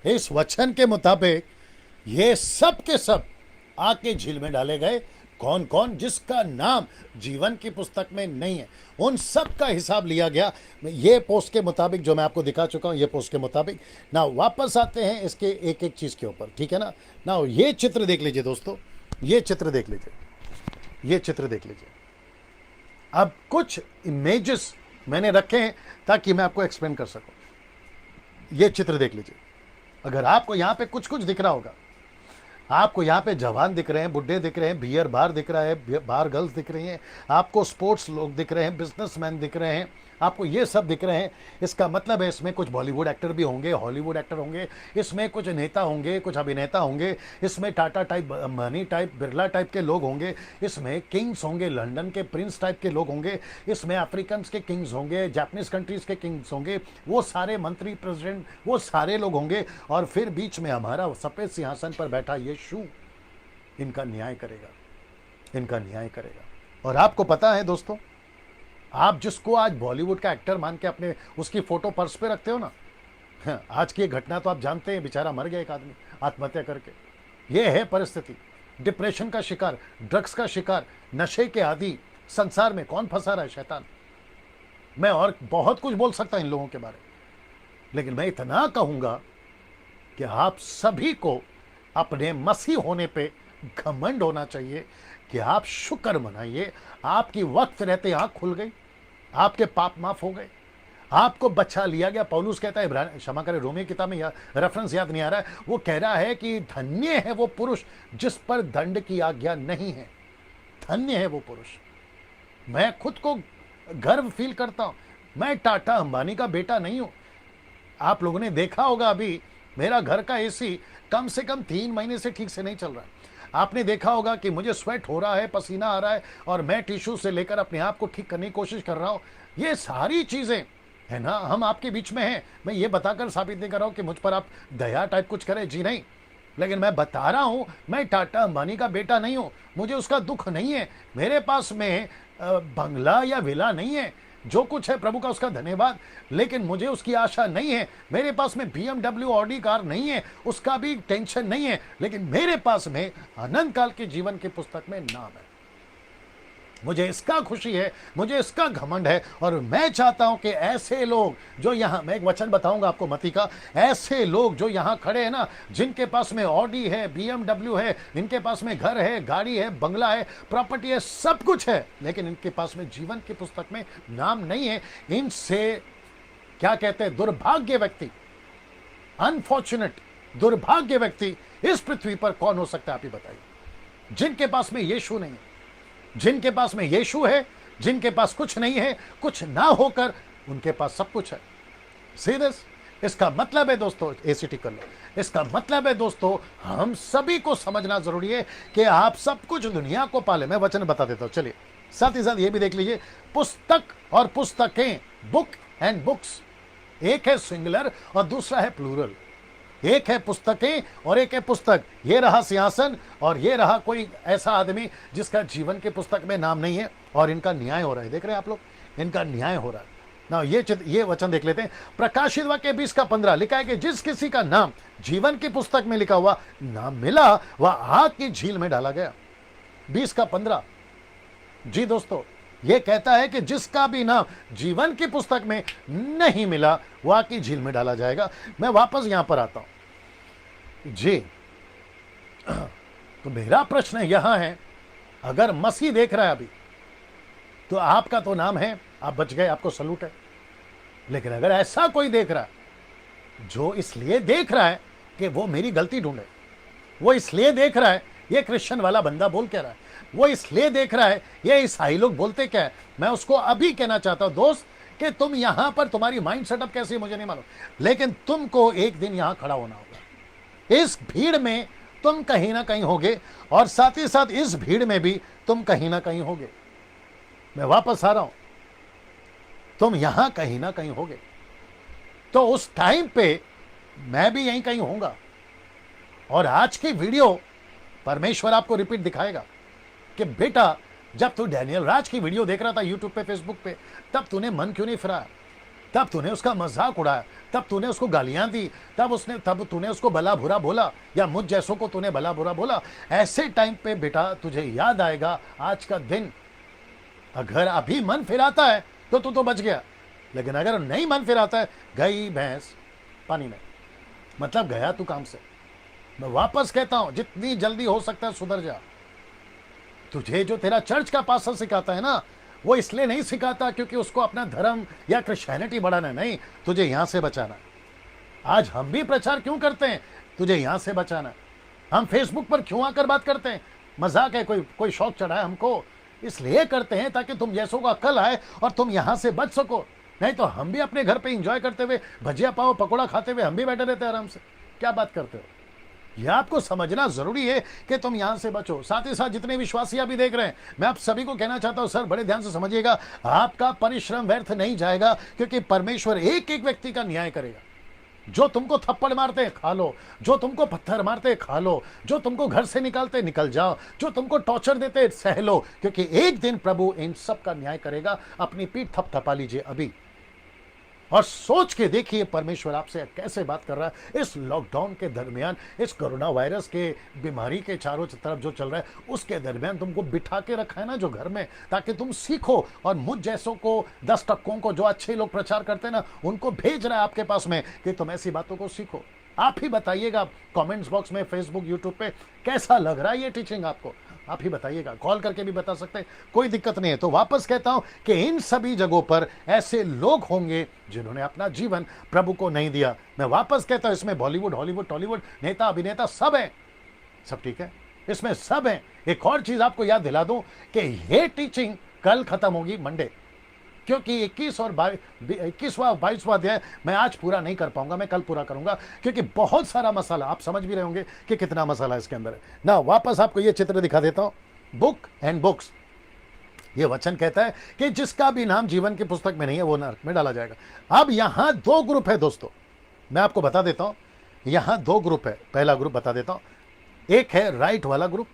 इस वचन के मुताबिक ये सब के सब आके झील में डाले गए। कौन कौन? जिसका नाम जीवन की पुस्तक में नहीं है, उन सब का हिसाब लिया गया। ये पोस्ट के मुताबिक जो मैं आपको दिखा चुका हूं, ये पोस्ट के मुताबिक। ना वापस आते हैं इसके एक एक चीज के ऊपर, ठीक है ना। ना ये चित्र देख लीजिए दोस्तों, ये चित्र देख लीजिए, ये चित्र देख लीजिए। अब कुछ इमेजेस मैंने रखे हैं ताकि मैं आपको एक्सप्लेन कर सकूं। ये चित्र देख लीजिए। अगर आपको यहां पे कुछ कुछ दिख रहा होगा, आपको यहाँ पे जवान दिख रहे हैं, बुढ़े दिख रहे हैं, बियर बार दिख रहा है, बार गर्ल्स दिख रही हैं, आपको स्पोर्ट्स लोग दिख रहे हैं, बिजनेसमैन दिख रहे हैं, आपको ये सब दिख रहे हैं। इसका मतलब है इसमें कुछ बॉलीवुड एक्टर भी होंगे, हॉलीवुड एक्टर होंगे, इसमें कुछ नेता होंगे, कुछ अभिनेता होंगे, इसमें Tata type, Ambani type, Birla type के लोग होंगे, इसमें किंग्स होंगे, लंदन के प्रिंस टाइप के लोग होंगे, इसमें अफ्रीकन के किंग्स होंगे, जापानीज कंट्रीज के किंग्स होंगे, वो सारे मंत्री, प्रेसिडेंट, वो सारे लोग होंगे। और फिर बीच में हमारा सफेद सिंहासन पर बैठा यीशु इनका न्याय करेगा, इनका न्याय करेगा। और आपको पता है दोस्तों, आप जिसको आज बॉलीवुड का एक्टर मान के अपने उसकी फोटो पर्स पे रखते हो ना, आज की घटना तो आप जानते हैं, बेचारा मर गया एक आदमी आत्महत्या करके। ये है परिस्थिति। डिप्रेशन का शिकार, ड्रग्स का शिकार, नशे के आदि संसार में कौन फंसा रहा है? शैतान। मैं और बहुत कुछ बोल सकता इन लोगों के बारे में, लेकिन मैं इतना कहूंगा कि आप सभी को अपने मसीह होने पे घमंड होना चाहिए कि आप शुक्र मनाइए, आपकी वक्त रहते आंख खुल गई, आपके पाप माफ हो गए, आपको बचा लिया गया। पौलुस कहता है, क्षमा करें, रोमी किताब में रेफरेंस याद नहीं आ रहा है, वो कह रहा है कि धन्य है वो पुरुष जिस पर दंड की आज्ञा नहीं है। धन्य है वो पुरुष। मैं खुद को गर्व फील करता हूं, मैं टाटा अंबानी का बेटा नहीं हूं। आप लोगों ने देखा होगा, अभी मेरा घर का एसी कम से कम 3 महीने से ठीक से नहीं चल रहा है। आपने देखा होगा कि मुझे स्वेट हो रहा है, पसीना आ रहा है, और मैं टिश्यू से लेकर अपने आप को ठीक करने की कोशिश कर रहा हूं। ये सारी चीजें है ना, हम आपके बीच में हैं। मैं ये बताकर साबित नहीं कर रहा हूं कि मुझ पर आप दया टाइप कुछ करें, जी नहीं, लेकिन मैं बता रहा हूं, मैं टाटा अंबानी का बेटा नहीं हूं, मुझे उसका दुख नहीं है। मेरे पास में बंगला या विला नहीं है, जो कुछ है प्रभु का उसका धन्यवाद, लेकिन मुझे उसकी आशा नहीं है। मेरे पास में BMW ऑडी कार नहीं है, उसका भी टेंशन नहीं है, लेकिन मेरे पास में अनंत काल के जीवन की पुस्तक में नाम है। मुझे इसका खुशी है, मुझे इसका घमंड है। और मैं चाहता हूं कि ऐसे लोग जो यहां, मैं एक वचन बताऊंगा आपको मती का, ऐसे लोग जो यहां खड़े हैं ना, जिनके पास में ऑडी है, BMW है, इनके पास में घर है, गाड़ी है, बंगला है, प्रॉपर्टी है, सब कुछ है, लेकिन इनके पास में जीवन की पुस्तक में नाम नहीं है। इनसे क्या कहते हैं, दुर्भाग्य व्यक्ति, अनफॉर्चुनेट, दुर्भाग्य व्यक्ति इस पृथ्वी पर कौन हो सकता है? आप ही बताइए। जिनके पास में यीशु नहीं है, जिनके पास में यीशु है, जिनके पास कुछ नहीं है, कुछ ना होकर उनके पास सब कुछ है। सीधे इसका मतलब है दोस्तों, एसीटी कर लो, इसका मतलब है दोस्तों, हम सभी को समझना जरूरी है कि आप सब कुछ दुनिया को पाले। मैं वचन बता देता हूं, चलिए साथ ही साथ ये भी देख लीजिए। पुस्तक और पुस्तकें, बुक एंड बुक्स, एक है सिंगुलर और दूसरा है प्लूरल। एक है पुस्तकें और एक है पुस्तक। ये रहा सिंहासन और ये रहा कोई ऐसा आदमी जिसका जीवन की पुस्तक में नाम नहीं है, और इनका न्याय हो रहा है। देख रहे हैं आप लोग, इनका न्याय हो रहा है ना। ये वचन देख लेते हैं। प्रकाशित वाक्य 20:15 लिखा है कि जिस किसी का नाम जीवन की पुस्तक में लिखा हुआ नाम मिला, वह आग की झील में डाला गया। 20:15। जी दोस्तों, ये कहता है कि जिसका भी नाम जीवन की पुस्तक में नहीं मिला, वह आग की झील में डाला जाएगा। मैं वापस यहां पर आता हूं जी। तो मेरा प्रश्न यहां है, अगर मसीह देख रहा है अभी, तो आपका तो नाम है, आप बच गए, आपको सलूट है। लेकिन अगर ऐसा कोई देख रहा है जो इसलिए देख रहा है कि वो मेरी गलती ढूंढे, वो इसलिए देख रहा है ये क्रिश्चियन वाला बंदा बोल क्या रहा है, वो इसलिए देख रहा है ये ईसाई लोग बोलते क्या है, मैं उसको अभी कहना चाहता हूं दोस्त कि तुम यहां पर, तुम्हारी माइंड सेटअप कैसी है मुझे नहीं मालूम, लेकिन तुमको एक दिन यहां खड़ा होना होगा। इस भीड़ में तुम कहीं ना कहीं होगे, और साथ ही साथ इस भीड़ में भी तुम कहीं ना कहीं होगे। मैं वापस आ रहा हूं, तुम यहां कहीं ना कहीं होगे। तो उस टाइम पे मैं भी यहीं कहीं होऊंगा, और आज की वीडियो परमेश्वर आपको रिपीट दिखाएगा कि बेटा, जब तू डैनियल राज की वीडियो देख रहा था यूट्यूब पे, फेसबुक पे, तब तूने मन क्यों नहीं फिराया? तब तूने उसका मजाक उड़ाया, तब तूने उसको गालियां दी, तब तूने उसको भला बुरा बोला, या मुझ जैसों को तूने भला बुरा बोला। ऐसे टाइम पे बेटा तुझे याद आएगा आज का दिन। अगर अभी मन फिराता है तो तू तो बच गया, लेकिन अगर नहीं मन फिराता है, गई भैंस पानी में, मतलब गया तू काम से। मैं वापस कहता हूं, जितनी जल्दी हो सकता है सुधर जा। तुझे जो तेरा चर्च का पास्टर सिखाता है ना, वो इसलिए नहीं सिखाता क्योंकि उसको अपना धर्म या क्रिश्चियनिटी बढ़ाना, नहीं, तुझे यहां से बचाना। आज हम भी प्रचार क्यों करते हैं? तुझे यहां से बचाना। हम फेसबुक पर क्यों आकर बात करते हैं? मजाक है, कोई शौक चढ़ा है हमको, इसलिए करते हैं ताकि तुम जैसों का कल आए और तुम यहां से बच सको। नहीं तो हम भी अपने घर पे एंजॉय करते हुए भजिया पाव पकौड़ा खाते हुए हम भी बैठे रहते हैं आराम से। क्या बात करते हो? यह आपको समझना जरूरी है कि तुम यहां से बचो। साथ ही साथ जितने विश्वासी अभी देख रहे हैं, मैं आप सभी को कहना चाहता हूं, सर बड़े ध्यान से समझिएगा, आपका परिश्रम व्यर्थ नहीं जाएगा, क्योंकि परमेश्वर एक एक व्यक्ति का न्याय करेगा। जो तुमको थप्पड़ मारते हैं खा लो, जो तुमको पत्थर मारते हैं खा लो, जो तुमको घर से निकालते निकल जाओ, जो तुमको टॉर्चर देते सह लो, क्योंकि एक दिन प्रभु इन सब का न्याय करेगा। अपनी पीठ थपथपा लीजिए अभी और सोच के देखिए परमेश्वर आपसे कैसे बात कर रहा है। इस लॉकडाउन के दरमियान, इस कोरोना वायरस के बीमारी के चारों तरफ जो चल रहा है, उसके दरमियान तुमको बिठा के रखा है ना जो घर में, ताकि तुम सीखो। और मुझ जैसों को 10 टक्कों को, जो अच्छे लोग प्रचार करते हैं ना, उनको भेज रहा है आपके पास में कि तुम ऐसी बातों को सीखो। आप ही बताइएगा कमेंट्स बॉक्स में, फेसबुक, यूट्यूब पे, कैसा लग रहा है ये टीचिंग आपको। आप ही बताइएगा, कॉल करके भी बता सकते हैं, कोई दिक्कत नहीं है। तो वापस कहता हूं कि इन सभी जगहों पर ऐसे लोग होंगे जिन्होंने अपना जीवन प्रभु को नहीं दिया। मैं वापस कहता हूं, इसमें बॉलीवुड, हॉलीवुड, टॉलीवुड, नेता, अभिनेता सब है, सब ठीक है, इसमें सब है। एक और चीज आपको याद दिला दूं कि ये टीचिंग कल खत्म होगी मंडे, क्योंकि 21वां 22वां अध्याय मैं आज पूरा नहीं कर पाऊंगा, मैं कल पूरा करूंगा, क्योंकि बहुत सारा मसाला, आप समझ भी रहे होंगे कि कितना मसाला इसके अंदर है ना। वापस आपको ये चित्र दिखा देता हूं, बुक एंड बुक्स। ये वचन कहता है कि जिसका भी नाम जीवन की पुस्तक में नहीं है वो नरक में डाला जाएगा। अब यहां 2 ग्रुप है दोस्तों, मैं आपको बता देता हूं, यहां 2 ग्रुप है। पहला ग्रुप बता देता हूं, एक है राइट वाला ग्रुप,